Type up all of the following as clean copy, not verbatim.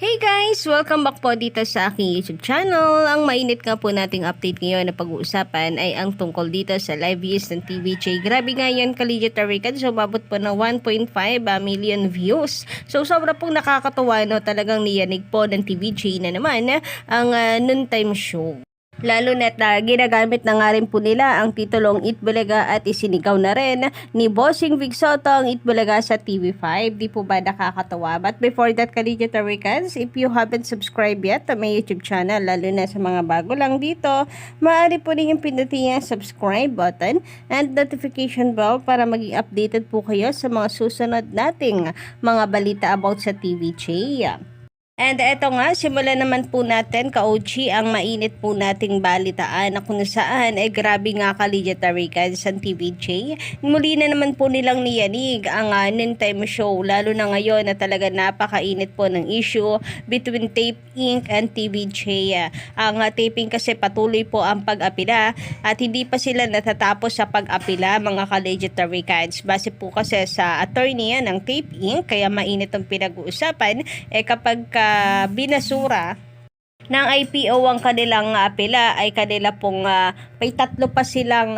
Hey guys! Welcome back po dito sa aking YouTube channel. Ang mainit nga po nating update ngayon na pag-uusapan ay ang tungkol dito sa live views ng TVJ. Grabe nga yan, Collegiate Record. So, umabot po ng 1.5 million views. So, sobra pong nakakatuwa, no? Talagang niyanig po ng TVJ na naman ang noontime show. Lalo na't ginagamit na nga rin po nila ang titulong Eat Bulaga at isinigaw na rin ni Bossing Vic Soto ang Eat Bulaga sa TV5. Di po ba nakakatawa? But before that, Collegiate Records, if you haven't subscribed yet to my YouTube channel, lalo na sa mga bago lang dito, maaari po rin yung pinutin yung subscribe button and notification bell para maging updated po kayo sa mga susunod nating mga balita about sa TVJ. And eto nga, simulan naman po natin ka-OG ang mainit po nating balitaan na kung saan ay grabe nga Collegiate Records sa TVJ. Muli na naman po nilang niyanig ang noontime show, lalo na ngayon na talaga napakainit po ng issue between Tape Inc. and TVJ. Ang taping kasi patuloy po ang pag-apila at hindi pa sila natatapos sa pag-apila mga Collegiate Records. Base po kasi sa attorney ng Tape Inc. Kaya mainit ang pinag-uusapan kapag binasura ng IPO ang kanilang apela ay kanila pong may tatlo pa silang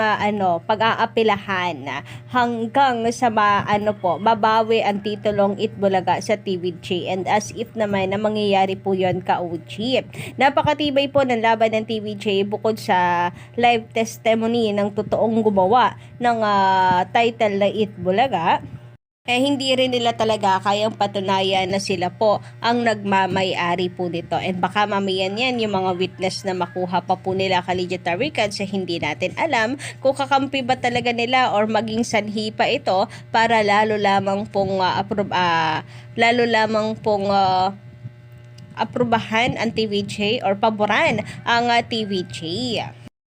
pag-aapilahan hanggang sa mabawi ang titulong Eat Bulaga sa TVJ, and as if naman na mangyayari po yon ka-OG. Napakatibay po ng laban ng TVJ bukod sa live testimony ng totoong gumawa ng title na Eat Bulaga. Hindi rin nila talaga kayang patunayan na sila po ang nagmamay-ari po nito. And baka mamayan yan yung mga witness na makuha pa po nila Collegiate Records sa hindi natin alam kung kakampi ba talaga nila or maging sanhi pa ito para lalo lamang pong aprubahan ang TVJ or paboran ang TVJ.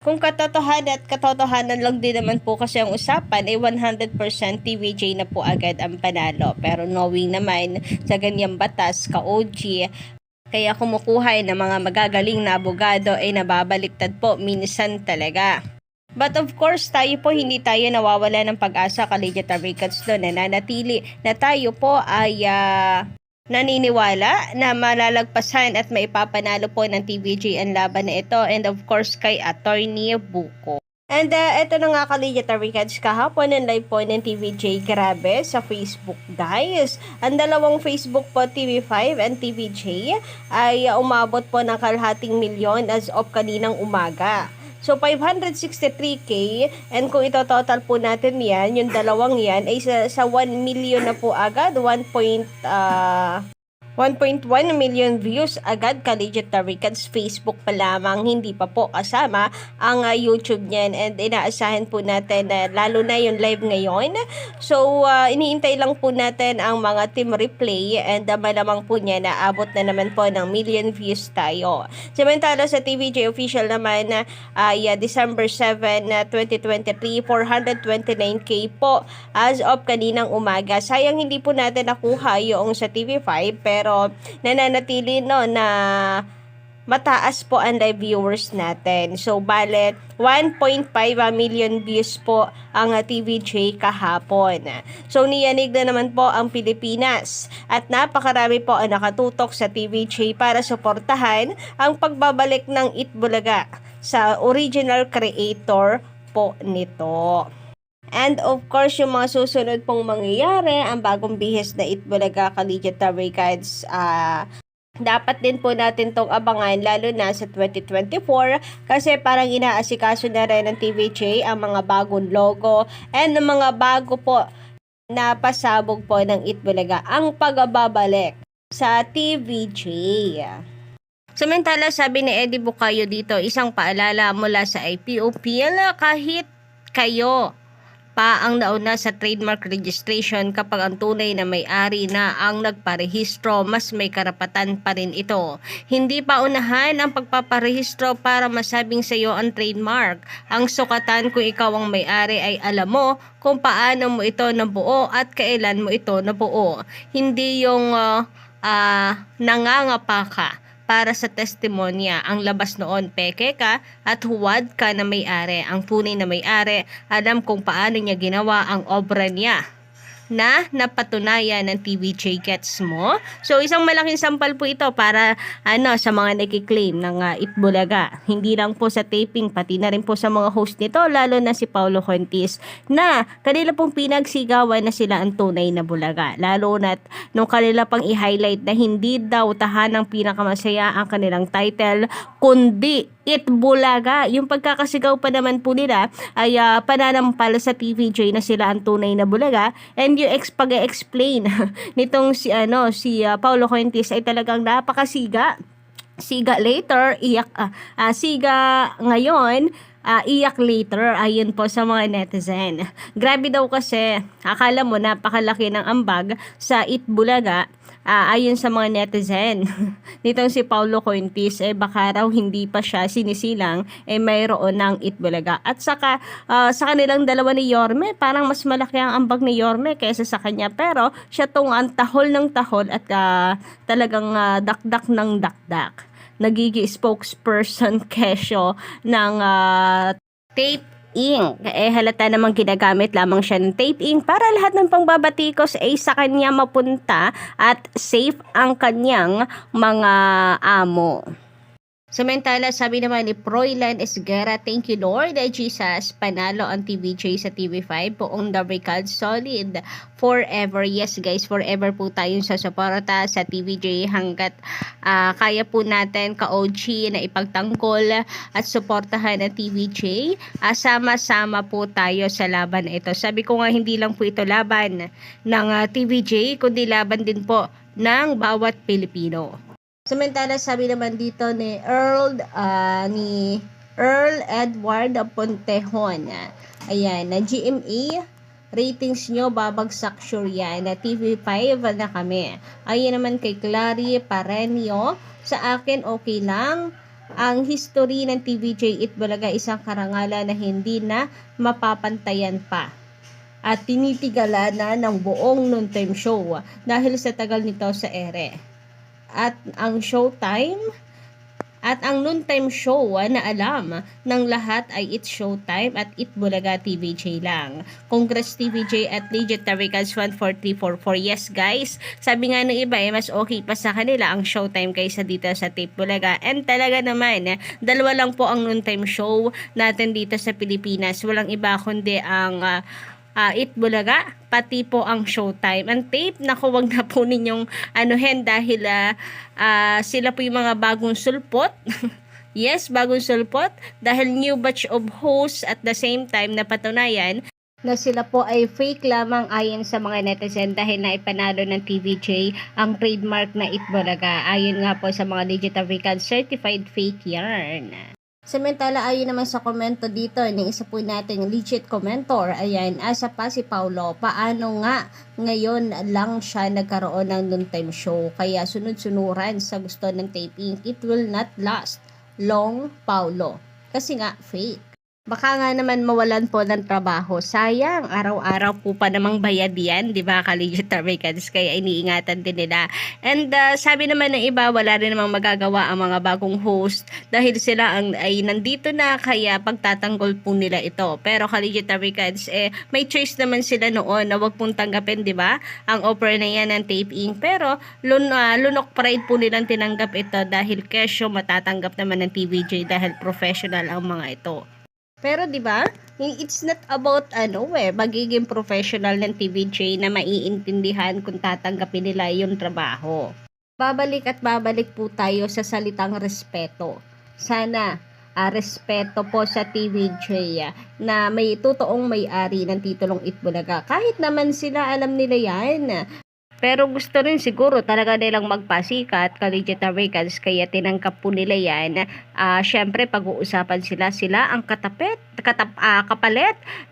Kung katotohanan lang din naman po kasi ang usapan ay 100% TVJ na po agad ang panalo. Pero knowing naman sa ganyang batas ka-OG, kaya kumukuha ng mga magagaling na abogado ay nababaliktad po minsan talaga. But of course, tayo po hindi tayo nawawala ng pag-asa Collegiate Records doon. Nananatili na tayo po ay naniniwala na malalagpasan at maipapanalo po ng TVJ ang laban na ito, and of course kay Attorney Buko. And ito na nga Collegiate Records, kahapon ang live po ng TVJ, grabe sa Facebook guys. Ang dalawang Facebook po, TV5 and TVJ, ay umabot po ng kalahating milyon as of kaninang umaga. So, 563K, and kung ito total po natin yan, yung dalawang yan, ay sa 1 million na po agad, 1.1 million views agad Collegiate Records. Facebook pa lamang, hindi pa po kasama ang YouTube niyan, and inaasahan po natin lalo na yung live ngayon. So iniintay lang po natin ang mga team replay, and malamang po niya na abot na naman po ng million views tayo. Samantala sa TVJ official naman December 7, 2023, 429K po as of kaninang umaga. Sayang hindi po natin nakuha yung sa TV5, pero nananatili na mataas po ang live viewers natin. So, bale, 1.5 million views po ang TVJ kahapon. So, niyanig na naman po ang Pilipinas. At napakarami po ang nakatutok sa TVJ para suportahan ang pagbabalik ng Eat Bulaga sa original creator po nito. And of course, yung mga susunod pong mangyayari, ang bagong bihis na Eat Bulaga Collegiate Records, dapat din po natin tong abangan lalo na sa 2024 kasi parang inaasikaso na rin ng TVJ ang mga bagong logo and ang mga bago po na pasabog po ng Eat Bulaga, ang pagbabalik sa TVJ. Samantala, sabi ni Eddie Bukayo dito, isang paalala mula sa IPOPL, kahit kayo pa ang nauna sa trademark registration, kapag ang tunay na may-ari na ang nagparehistro, mas may karapatan pa rin ito. Hindi pa unahan ang pagpaparehistro para masabing sa iyo ang trademark. Ang sukatan kung ikaw ang may-ari ay alam mo kung paano mo ito nabuo at kailan mo ito nabuo. Hindi yung nangangapa ka para sa testimonya. Ang labas noon, peke ka at huwad ka na may-ari. Ang tunay na may-ari, alam kung paano niya ginawa ang obra niya. na napatunayan ng TVJ, gets mo? So isang malaking sampal po ito para sa mga nakiklaim ng Itbulaga. Hindi lang po sa taping, pati na rin po sa mga host nito, lalo na si Paulo Contis, na kanila pong pinagsigawan na sila ang tunay na bulaga. Lalo na't nung kanila pang i-highlight na hindi daw tahanang pinakamasaya ang kanilang title, kundi Itbulaga. Yung pagkakasigaw pa naman po nila ay pananampal sa TVJ na sila ang tunay na bulaga, and yung pag-explain nitong si Paulo Fuentes ay talagang napakasiga. Siga later, iyak, siga ngayon, iyak later, ayon po sa mga netizen. Grabe daw kasi, akala mo napakalaki ng ambag sa Itbulaga, ayon sa mga netizen. Nitong si Paulo Fuentes, baka raw hindi pa siya sinisilang, mayroon ng Itbulaga. At saka, sa kanilang dalawa ni Yorme, parang mas malaki ang ambag ni Yorme kaysa sa kanya. Pero, siya tong ang tahol ng tahol at talagang dakdak ng dakdak. Nagiging spokesperson kesyo ng tape ink. Halata namang ginagamit lamang siya ng tape ink para lahat ng pangbabatikos ay sa kanya mapunta at safe ang kanyang mga amo. Samantala, sabi naman ni Froilan Esguerra, thank you Lord Jesus, panalo ang TVJ sa TV5, buong the record solid forever. Yes guys, forever po tayong sasuporta sa TVJ hanggat kaya po natin ka-OG na ipagtanggol at suportahan ang TVJ. Sama-sama po tayo sa laban na ito. Sabi ko nga, hindi lang po ito laban ng TVJ, kundi laban din po ng bawat Pilipino. Samantala, sabi naman dito ni Earl Edward Pontejon, ayan, na GMA ratings nyo babagsak sure yan, na TV5 na kami. Ayan naman kay Clary Parenio, sa akin okay lang. Ang history ng TVJ Itbulaga isang karangalan na hindi na mapapantayan pa at tinitigala na ng buong noontime show dahil sa tagal nito sa ere. At ang noontime show na alam ng lahat ay It's Showtime at Itbulaga TVJ lang. Congrats TVJ at Legendary Records 14344. Yes guys, sabi nga ng iba mas okay pa sa kanila ang Showtime kaysa dito sa Itbulaga. And talaga naman, dalawa lang po ang noontime show natin dito sa Pilipinas. Walang iba kundi ang Itbulaga, pati po ang Showtime. Ang tape, naku, wag na po ninyong anuhin dahil sila po yung mga bagong sulpot. Yes, bagong sulpot dahil new batch of hosts at the same time na patunayan na sila po ay fake lamang ayon sa mga netizen dahil naipanalo ng TVJ ang trademark na Itbulaga ayon nga po sa mga digital record certified fake yarn. Samantala, ayon naman sa komento dito ng isa po nating legit commentor, ayan, asa pa si Paulo, paano nga ngayon lang siya nagkaroon ng noontime show, kaya sunod-sunuran sa gusto ng taping, it will not last long, Paulo, kasi nga fake. Baka nga naman mawalan po ng trabaho. Sayang, araw-araw po pa namang bayad yan, di ba, ka-legit Records, kaya iniingatan din nila. And sabi naman ng iba, wala rin namang magagawa ang mga bagong host dahil sila ay nandito na, kaya pagtatanggol po nila ito. Pero ka-legit Records, may choice naman sila noon na wag pong tanggapin, di ba, ang offer na yan ng taping. Pero lunok pride po nilang tinanggap ito dahil kesyo matatanggap naman ng TVJ dahil professional ang mga ito. Pero 'di ba? It's not about magiging professional ng TVJ na maiintindihan kung tatanggapin nila 'yung trabaho. Babalik at babalik po tayo sa salitang respeto. Sana respeto po sa TVJ na may totoong may-ari ng titulong Itbulaga. Kahit naman sila alam nila 'yan. Pero gusto rin siguro talaga nilang magpasikat ka-legit Records kaya tinangkap po nila yan. Syempre pag-uusapan sila ang kapalit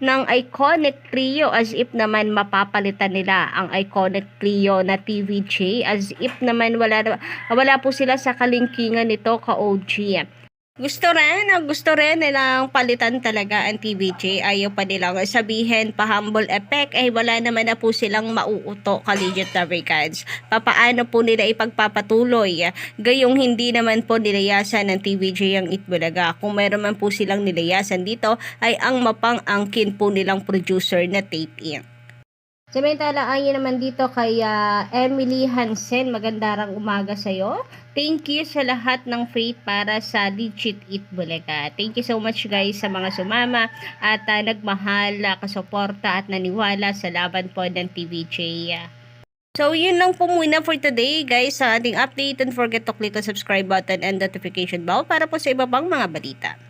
ng iconic trio as if naman mapapalitan nila ang iconic trio na TVJ as if naman wala po sila sa kalingkingan nito ka-OG. Gusto rin nilang palitan talaga ang TVJ. Ayaw pa nilang sabihin pa-humble effect. Wala naman na po silang mauuto ka-legit Records. Papaano po nila ipagpapatuloy? Gayong hindi naman po nilayasan ng TVJ ang Itbulaga. Kung mayroon man po silang nilayasan dito, ay ang mapang-angkin po nilang producer na Tape Inc. Samantala, ayon naman dito kay Emily Hansen, magandang umaga sa'yo. Thank you sa lahat ng faith para sa Legit Eat Bulaga. Thank you so much guys sa mga sumama at nagmahal, kasuporta at naniwala sa laban po ng TVJ. So, yun lang po muna for today guys sa ating update. Don't forget to click the subscribe button and notification bell para po sa iba pang mga balita.